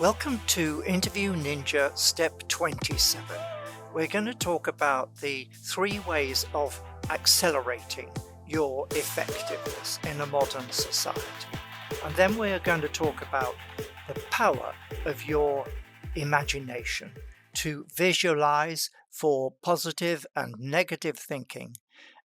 Welcome to Interview Ninja Step 27. We're going to talk about the 3 ways of accelerating your effectiveness in a modern society. And then we're going to talk about the power of your imagination to visualize for positive and negative thinking,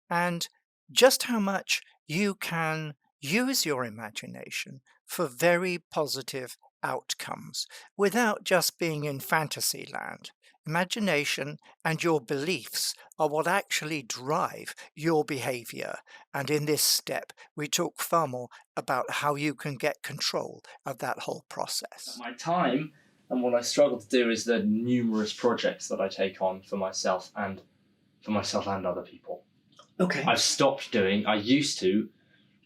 and just how much you can use your imagination for very positive outcomes without just being in fantasy land. Imagination and your beliefs are what actually drive your behavior. And in this step, we talk far more about how you can get control of that whole process. My time and what I struggle to do is the numerous projects that I take on for myself and other people. Okay. I've stopped doing, I used to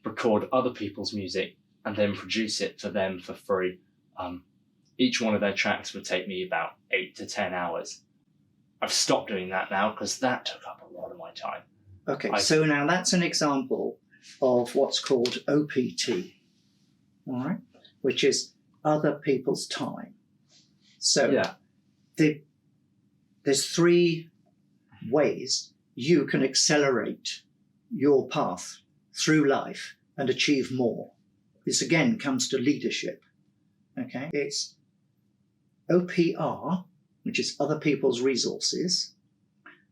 record other people's music and then produce it for them for free. Each one of their tracks would take me about 8 to 10 hours. I've stopped doing that now because that took up a lot of my time. Okay, so now that's an example of what's called OPT, all right, which is other people's time. So yeah. There's 3 ways you can accelerate your path through life and achieve more. This again comes to leadership. Okay, it's OPR, which is other people's resources.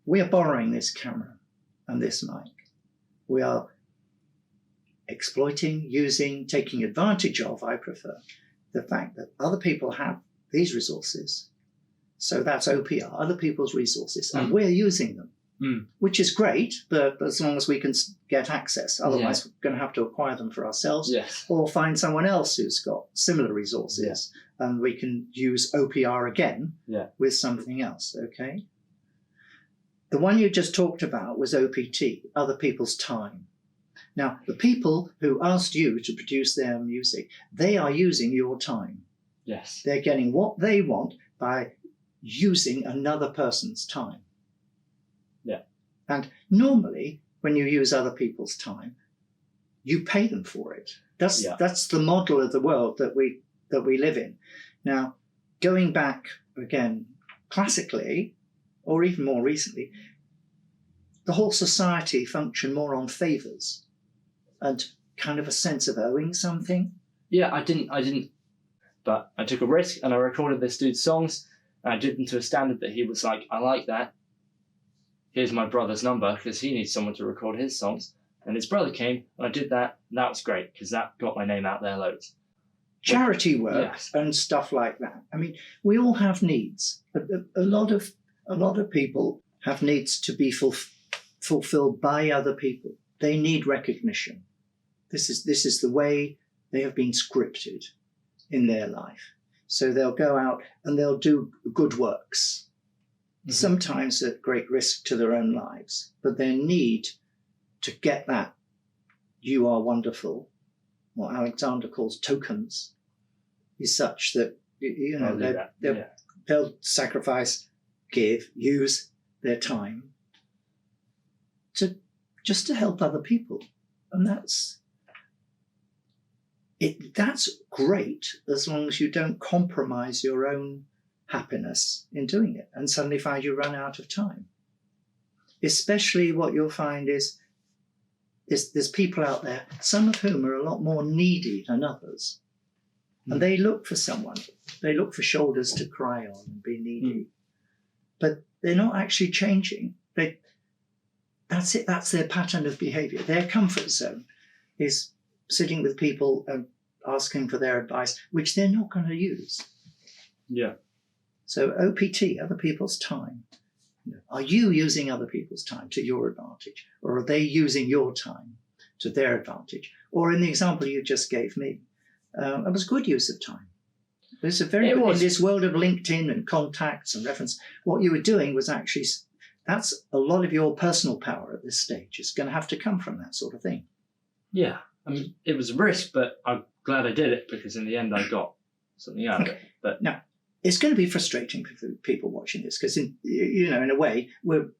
We are borrowing this camera and this mic. We are exploiting, using, taking advantage of, I prefer, the fact that other people have these resources. So that's OPR, other people's resources, and we're using them. Which is great, but as long as we can get access. Otherwise, we're going to have to acquire them for ourselves, or find someone else who's got similar resources, and we can use OPR again with something else, okay? The one you just talked about was OPT, other people's time. Now, the people who asked you to produce their music, they are using your time. Yes. They're getting what they want by using another person's time. And normally, when you use other people's time, you pay them for it. That's the model of the world that we live in. Now, going back again, classically, or even more recently, the whole society functioned more on favours and kind of a sense of owing something. Yeah, I didn't. But I took a risk and I recorded this dude's songs, and I did them to a standard that he was like, I like that. Here's my brother's number because he needs someone to record his songs. And his brother came and I did that. And that was great because that got my name out there loads. Charity work and stuff like that. I mean, we all have needs. A lot of people have needs to be fulfilled by other people. They need recognition. This is the way they have been scripted in their life. So they'll go out and they'll do good works. Sometimes at great risk to their own lives, but their need to get that "you are wonderful," what Alexander calls tokens, is such that they'll sacrifice, give, use their time just to help other people, and that's great as long as you don't compromise your own happiness in doing it and suddenly find you run out of time. Especially what you'll find is there's people out there, some of whom are a lot more needy than others. And they look for someone. They look for shoulders to cry on and be needy. But they're not actually changing. That's it. That's their pattern of behavior. Their comfort zone is sitting with people and asking for their advice, which they're not going to use. Yeah. So OPT, other people's time. Are you using other people's time to your advantage? Or are they using your time to their advantage? Or in the example you just gave me, it was good use of time. There's in this world of LinkedIn and contacts and reference, what you were doing was actually, that's a lot of your personal power at this stage. It's going to have to come from that sort of thing. Yeah. I mean, it was a risk, but I'm glad I did it because in the end I got something out of it. But now, it's going to be frustrating for people watching this because, in a way, we're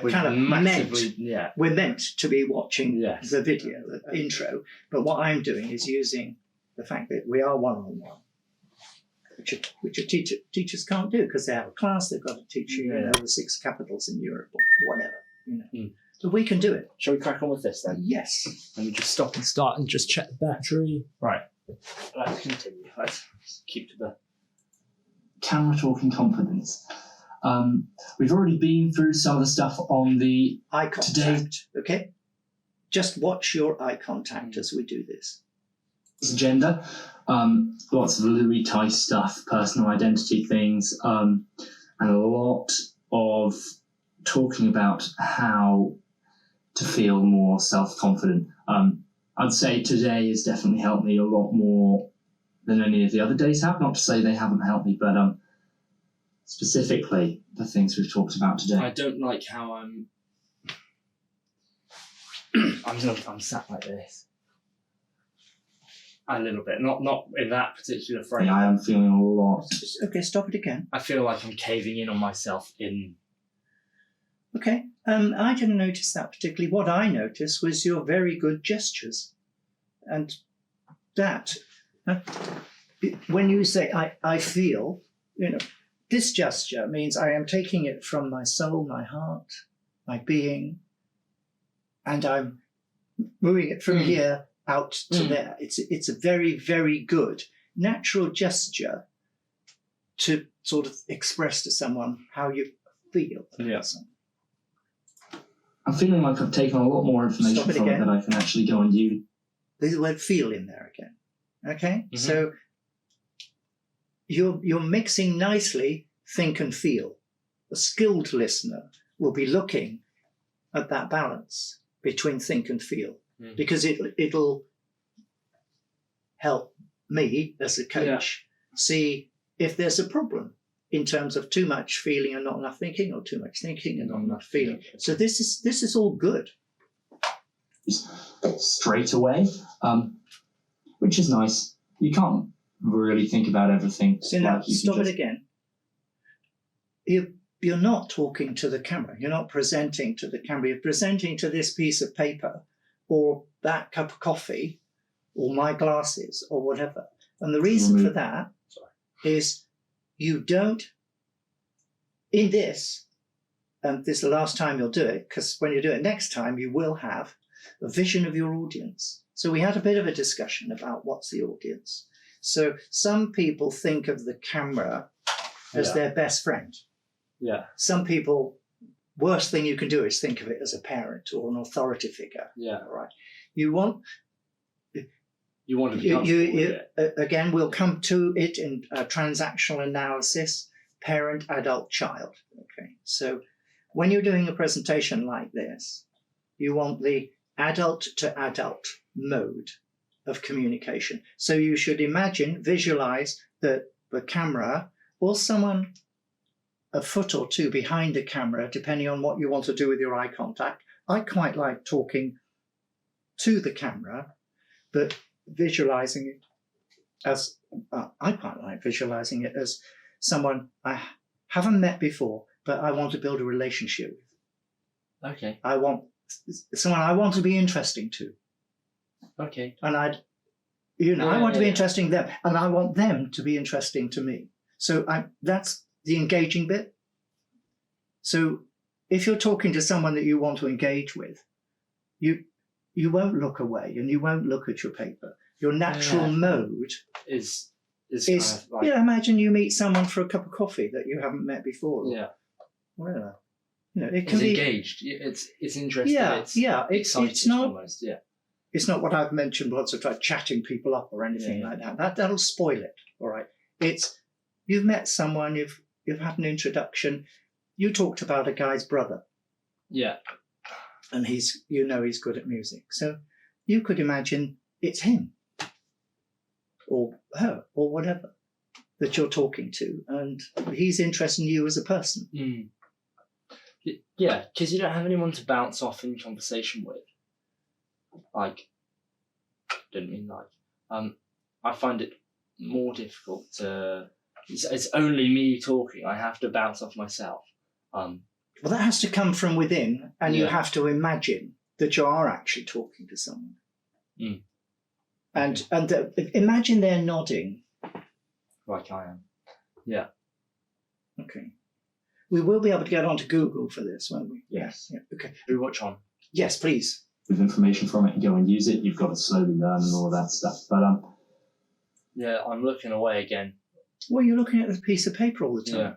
kind of meant to be watching the video, the intro. But what I'm doing is using the fact that we are one-on-one. which teachers can't do because they have a class, they've got to teach you, the 6 capitals in Europe or whatever, So we can do it. Shall we crack on with this then? Yes. Let me just stop and start and just check the battery. Right. Let's continue. Let's keep to the camera talking confidence. We've already been through some of the stuff on the eye contact. Today. Okay. Just watch your eye contact as we do this. Agenda. Lots of Louis Tice stuff, personal identity things, and a lot of talking about how to feel more self-confident. I'd say today has definitely helped me a lot more than any of the other days have. Not to say they haven't helped me, but specifically the things we've talked about today. I don't like how I'm sat like this. A little bit, not in that particular frame. Yeah, I am feeling a lot. Okay, stop it again. I feel like I'm caving in on myself in. Okay, I didn't notice that particularly. What I noticed was your very good gestures, and that when you say I feel, this gesture means I am taking it from my soul, my heart, my being, and I'm moving it from here out to there. It's a very, very good natural gesture to sort of express to someone how you feel. Yeah. I'm feeling like I've taken a lot more information from it that I can actually go and use. There's the word feel in there again. Okay? Mm-hmm. So you're mixing nicely think and feel. A skilled listener will be looking at that balance between think and feel. Because it'll help me as a coach see if there's a problem in terms of too much feeling and not enough thinking, or too much thinking and not enough feeling. So this is all good. Straight away, which is nice. You can't really think about everything. So now stop it again. You're not talking to the camera. You're not presenting to the camera. You're presenting to this piece of paper, or that cup of coffee, or my glasses, or whatever. And the reason for that is you don't, in this, and this is the last time you'll do it, because when you do it next time, you will have a vision of your audience. So we had a bit of a discussion about what's the audience. So some people think of the camera as their best friend. Yeah. Some people, worst thing you can do is think of it as a parent or an authority figure. Yeah. Right. You want to be comfortable. Again, we'll come to it in transactional analysis, parent, adult, child. Okay. So when you're doing a presentation like this, you want the adult to adult mode of communication. So you should visualize that the camera or someone a foot or two behind the camera, depending on what you want to do with your eye contact. I quite like talking to the camera, but visualizing it as, I quite like visualizing it as someone I haven't met before, but I want to build a relationship with. Okay. I want someone I want to be interesting to. Okay. And I want to be interesting to them, and I want them to be interesting to me. So that's the engaging bit. So if you're talking to someone that you want to engage with, you won't look away and you won't look at your paper. Your natural mode is kind of like, imagine you meet someone for a cup of coffee that you haven't met before. Yeah. Well, it can be engaged. It's interesting. It's not almost, It's not what I've mentioned once of like chatting people up or anything like that. That'll spoil it. All right. It's you've met someone, you've had an introduction. You talked about a guy's brother. Yeah. And he's good at music. So you could imagine it's him or her or whatever that you're talking to, and he's interested in you as a person. Mm. Yeah, because you don't have anyone to bounce off in conversation with. I find it more difficult to. It's only me talking. I have to bounce off myself. Well, that has to come from within, and you have to imagine that you are actually talking to someone. Mm. And imagine they're nodding. Like I am. Yeah. Okay. We will be able to get onto Google for this, won't we? Yes. Yeah. Okay. Do watch on. Yes, please. With information from it and go and use it, you've got to slowly learn and all of that stuff. But Yeah, I'm looking away again. Well, you're looking at this piece of paper all the time. Yeah.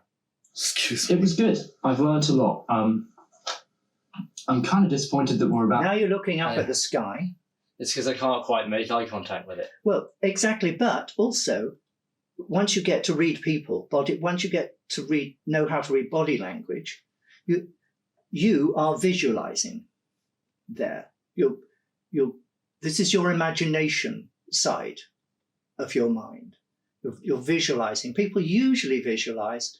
Excuse me. it was good. I've learned a lot. I'm kind of disappointed that we're about. Now you're looking up at the sky. It's because I can't quite make eye contact with it. Well, exactly. But also, once you get to read people, once you get to know how to read body language, you are visualizing there. This is your imagination side of your mind. You're visualizing. People usually visualize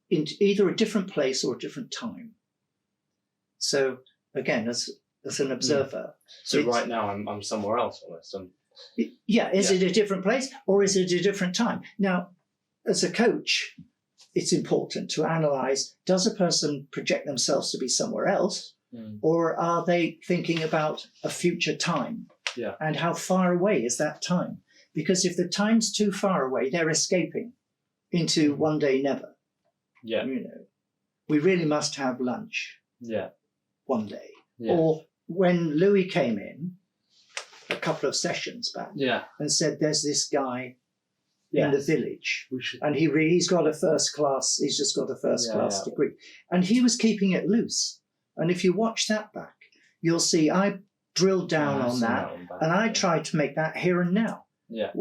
in either a different place or a different time. So again, as an observer. So right now I'm somewhere else almost. Is it a different place or is it a different time? Now, as a coach, it's important to analyze, does a person project themselves to be somewhere else or are they thinking about a future time? Yeah. And how far away is that time? Because if the time's too far away, they're escaping into one day never. Yeah. We really must have lunch. Yeah. One day. Yeah. Or when Louis came in a couple of sessions back and said, there's this guy in the village and he's got a first class, he's just got a first class degree. And he was keeping it loose. And if you watch that back, you'll see I drilled down on that and I tried to make that here and now. Yeah.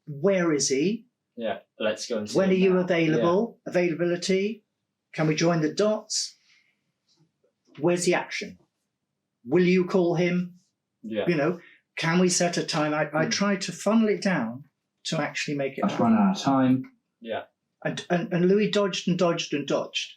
Where is he? Yeah. Let's go and see when are him you now. available? Yeah. Availability? Can we join the dots? Where's the action? Will you call him? Yeah. Can we set a time? I tried to funnel it down to actually make it I've run out of time. Yeah. And Louis dodged and dodged and dodged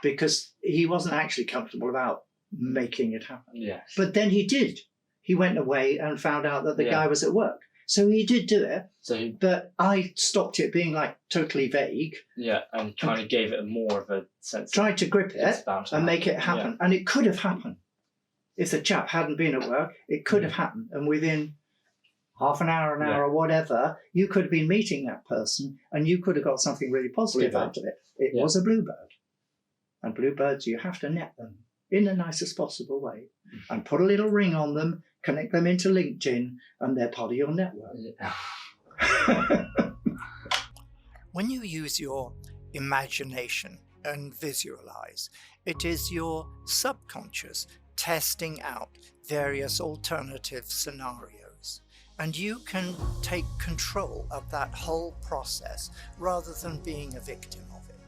because he wasn't actually comfortable about making it happen. Yes. But then he did. He went away and found out that the guy was at work. So he did do it. But I stopped it being like totally vague. Yeah, and kind of gave it more of a sense. Tried to grip it and make it happen. Yeah. And it could have happened. If the chap hadn't been at work, it could have happened. And within half an hour or whatever, you could have been meeting that person and you could have got something really positive out of it. It was a bluebird. And bluebirds, you have to net them in the nicest possible way and put a little ring on them, connect them into LinkedIn, and they're part of your network. Yeah. When you use your imagination and visualize, it is your subconscious testing out various alternative scenarios. And you can take control of that whole process rather than being a victim of it.